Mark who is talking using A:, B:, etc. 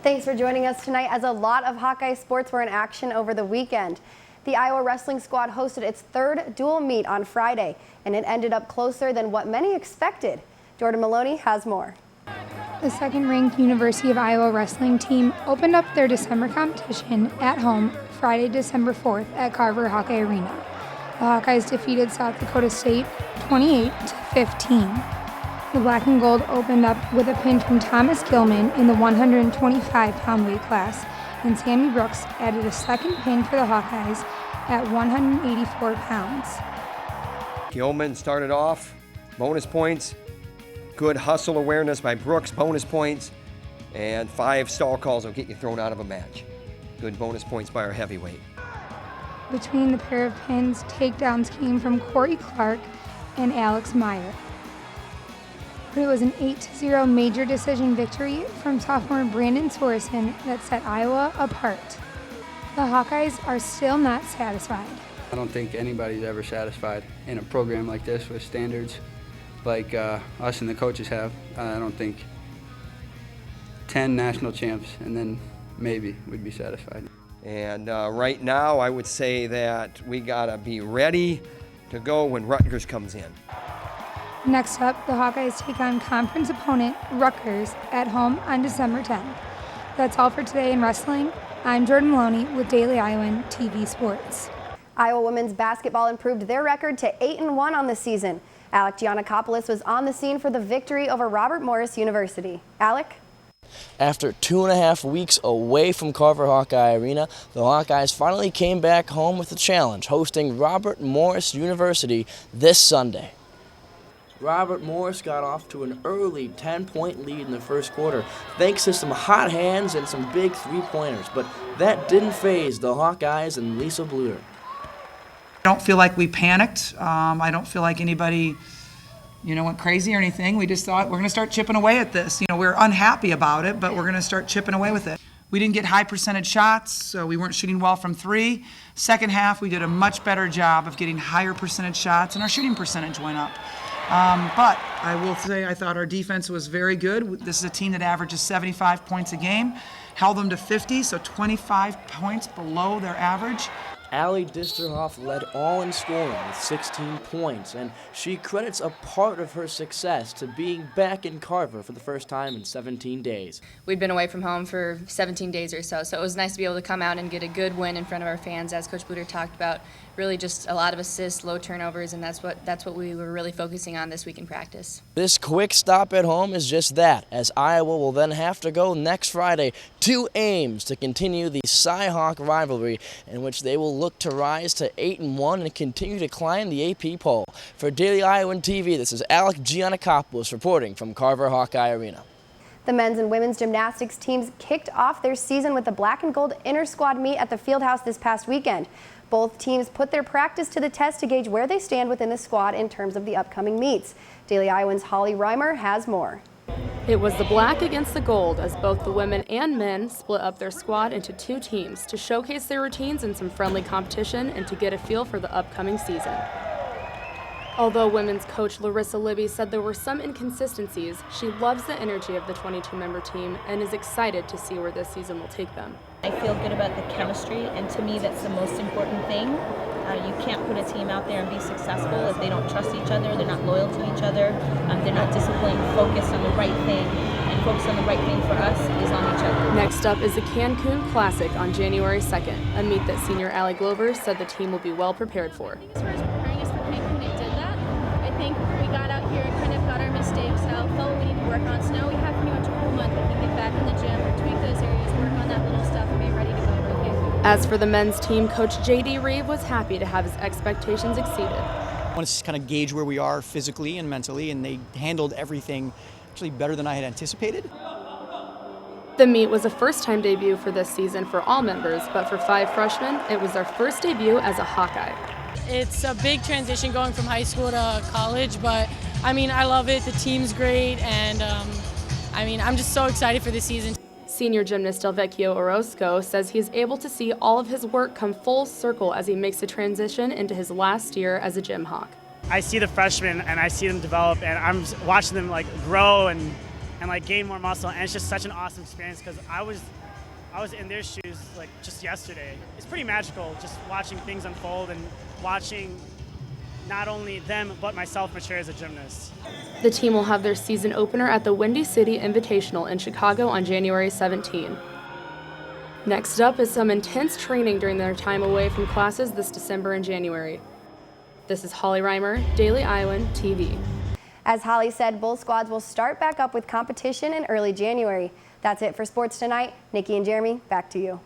A: Thanks for joining us tonight, as a lot of Hawkeye sports were in action over the weekend. The Iowa wrestling squad hosted its third dual meet on Friday, and it ended up closer than what many expected. Jordan Maloney has more.
B: The second-ranked University of Iowa wrestling team opened up their December competition at home Friday, December 4th at Carver Hawkeye Arena. The Hawkeyes defeated South Dakota State 28-15. The black and gold opened up with a pin from Thomas Gilman in the 125-pound weight class, and Sammy Brooks added a second pin for the Hawkeyes at 184 pounds.
C: Gilman started off, bonus points. Good hustle awareness by Brooks, bonus points. And 5 stall calls will get you thrown out of a match. Good bonus points by our heavyweight.
B: Between the pair of pins, takedowns came from Corey Clark and Alex Meyer. But it was an 8-0 major decision victory from sophomore Brandon Sorensen that set Iowa apart. The Hawkeyes are still not satisfied.
D: I don't think anybody's ever satisfied in a program like this with standards like us and the coaches have. I don't think 10 national champs and then maybe we'd be satisfied.
C: And right now I would say that we gotta be ready to go when Rutgers comes in.
B: Next up, the Hawkeyes take on conference opponent Rutgers at home on December 10th. That's all for today in wrestling. I'm Jordan Maloney with Daily Iowan TV Sports.
A: Iowa women's basketball improved their record to 8-1 on the season. Alec Giannakopoulos was on the scene for the victory over Robert Morris University. Alec?
E: After 2.5 weeks away from Carver Hawkeye Arena, the Hawkeyes finally came back home with a challenge, hosting Robert Morris University this Sunday. Robert Morris got off to an early 10-point lead in the first quarter, thanks to some hot hands and some big three-pointers, but that didn't faze the Hawkeyes and Lisa Bluter.
F: I don't feel like we panicked. I don't feel like anybody, went crazy or anything. We just thought we're going to start chipping away at this. We're unhappy about it, but we're going to start chipping away with it. We didn't get high percentage shots, so we weren't shooting well from 3. Second half, we did a much better job of getting higher percentage shots, and our shooting percentage went up. But I will say I thought our defense was very good. This is a team that averages 75 points a game, held them to 50, so 25 points below their average.
E: Allie Disterhoff led all in scoring with 16 points, and she credits a part of her success to being back in Carver for the first time in 17 days.
G: We'd been away from home for 17 days or so, so it was nice to be able to come out and get a good win in front of our fans, as Coach Bluter talked about. Really just a lot of assists, low turnovers, and that's what we were really focusing on this week in practice.
E: This quick stop at home is just that, as Iowa will then have to go next Friday to Ames to continue the Cy-Hawk rivalry, in which they will look to rise to 8-1 and continue to climb the AP poll. For Daily Iowan TV, this is Alec Giannakopoulos reporting from Carver Hawkeye Arena.
A: The men's and women's gymnastics teams kicked off their season with the black and gold inter-squad meet at the Fieldhouse this past weekend. Both teams put their practice to the test to gauge where they stand within the squad in terms of the upcoming meets. Daily Iowan's Holly Reimer has more.
H: It was the black against the gold as both the women and men split up their squad into 2 teams to showcase their routines in some friendly competition and to get a feel for the upcoming season. Although women's coach Larissa Libby said there were some inconsistencies, she loves the energy of the 22-member team and is excited to see where this season will take them.
I: I feel good about the chemistry, and to me that's the most important thing. You can't put a team out there and be successful if they don't trust each other, they're not loyal to each other, they're not disciplined, focused on the right thing, and focused on the right thing for us is on each other.
H: Next up is the Cancun Classic on January 2nd, a meet that senior Allie Glover said the team will be well prepared for.
J: As far as preparing us for Cancun, it did that. I think we got out here and kind of got our mistakes out, felt what we need to work on. So now we have pretty much a whole month. We can get back in the gym, tweak those areas, work on that little stuff, and be ready to go for Cancun.
H: As for the men's team, Coach J.D. Reeve was happy to have his expectations exceeded.
K: I want to kind of gauge where we are physically and mentally, and they handled everything actually better than I had anticipated.
H: The meet was a first-time debut for this season for all members, but for 5 freshmen, it was their first debut as a Hawkeye.
L: It's a big transition going from high school to college, but I love it. The team's great, and I'm just so excited for this season.
H: Senior gymnast Delvecchio Orozco says he's able to see all of his work come full circle as he makes the transition into his last year as a gym hawk.
M: I see the freshmen and I see them develop, and I'm watching them grow and and like gain more muscle. And it's just such an awesome experience because I was in their shoes like just yesterday. It's pretty magical just watching things unfold and watching not only them but myself mature as a gymnast.
H: The team will have their season opener at the Windy City Invitational in Chicago on January 17. Next up is some intense training during their time away from classes this December and January. This is Holly Reimer, Daily Iowan TV.
A: As Holly said, both squads will start back up with competition in early January. That's it for sports tonight. Nikki and Jeremy, back to you.